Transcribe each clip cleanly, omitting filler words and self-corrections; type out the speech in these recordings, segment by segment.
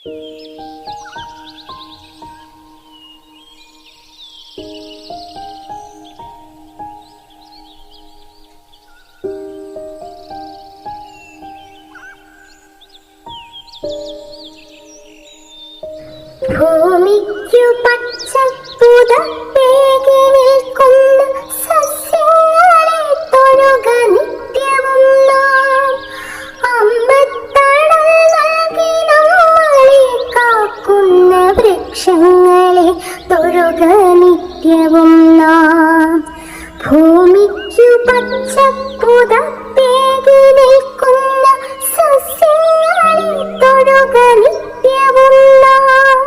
ഭൂമിക്കു പച്ചപ്പുതപ്പേകി നിൽക്കുന്ന സസ്യങ്ങളെ തൊഴുക നിത്യവും നാം. അമ്പത്തണൽ നൽകി നമ്മളെ കാക്കുന്ന വൃക്ഷങ്ങളെ തൊഴുക നിത്യവും നാം. ഭൂമിക്കു പച്ചപ്പുതപ്പേകി നിൽക്കുന്ന സസ്യങ്ങളെ തൊഴുക നിത്യവും നാം.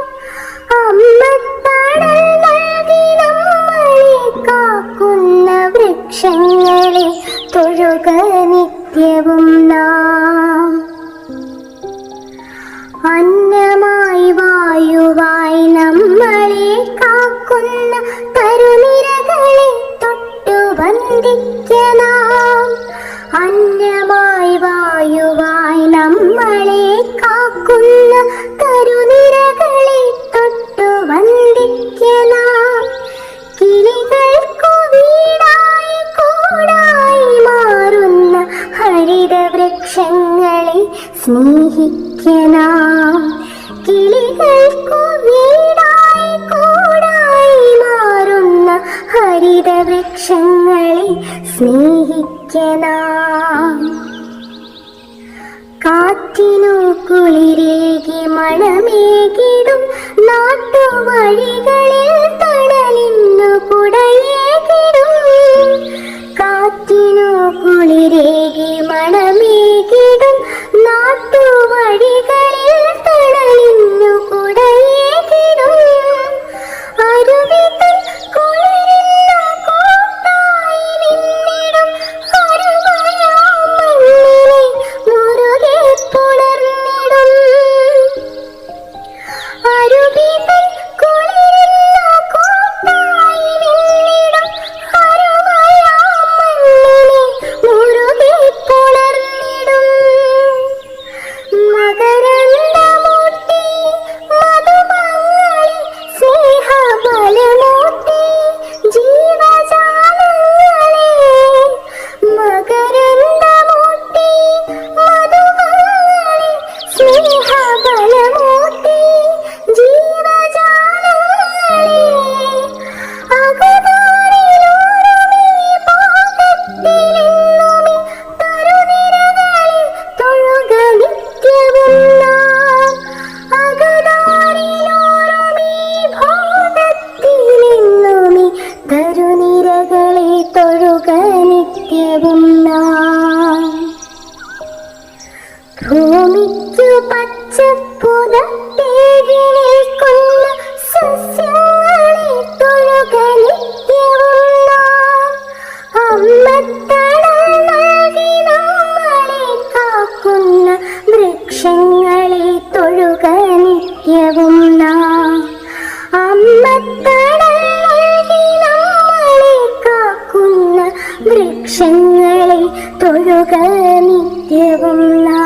അമ്മത്തണൽ നൽകി നമ്മളെ കാക്കുന്ന വൃക്ഷങ്ങളെ തൊഴുക നിത്യവും നാം. അന്നമായി വായുവായി നമ്മളെ കാക്കുന്ന തരുനിരകളെ തൊട്ടു വന്ദിക്കണം. അന്നമായി വായുവായി നമ്മളെ കാക്കുന്ന തരുനിരകളെ തൊട്ടു വന്ദിക്കണം. കിളികൾക്കു വീടായി കൂടായി മാറുന്ന ഹരിതവൃക്ഷങ്ങളെ സ്നേഹിക്കണം. കിളികൾക്കു വീടായി കൂടായി മാറുന്ന ഹരിതവൃക്ഷങ്ങളെ സ്നേഹിക്കണം. കാറ്റിനു കുളിരേകി മണമേകിടും നാട്ടുവഴികളിൽ തണലിന്നു കുടയേകിടും. കാറ്റിനു കുളിരേകി മണമേകിടും നാട്ടുവഴികളിൽ തണലിന്നു കുടയേകിടും. അരുവിതൻ കുളിരിന്നു കൂട്ടായി നിന്നിടും അരുമയാമണ്ണിനെ മുറുകെ പുണർന്നിടും. അരുവിതൻ കുളിരിന്നു കൂട്ടായി നിന്നിടും അരുമയാമണ്ണിനെ മുറുകെ പുണർന്നിടും. മകരന്ദമൂട്ടി മധുമങ്ങളി സ്നേഹബലമൂട്ടി ജീവജാലങ്ങളെ. മകരന്ദമൂട്ടി മധുമങ്ങളി സ്നേഹബലമൂട്ടി ജീവജാലങ്ങളെ. അകതാരിലൂറുമീ ഭാഗത്തിലെന്നുമീ തരുനിരകളെ തൊഴുക നിത്യവും നാം. അകതാരിലൂറുമീ ഭാഗത്തിലെന്നുമീ തരുനിരകളെ തൊഴുക നിത്യവും നാം. ഭൂമിക്കു പച്ചപ്പുതപ്പേകി നിൽക്കുന്ന സസ്യങ്ങളെ തൊഴുക നിത്യവും നാം. അമ്മത്തണൽ നൽകി നമ്മളെ കാക്കുന്ന വൃക്ഷങ്ങളെ തൊഴുക നിത്യവും നാം. അമ്മത്തണൽ നൽകി നമ്മളെ കാക്കുന്ന വൃക്ഷങ്ങളെ തൊഴുക നിത്യവും നാം.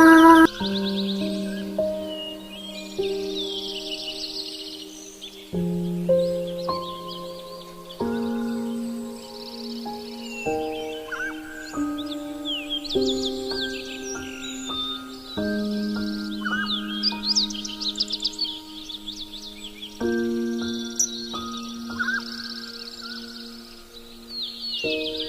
Thank you.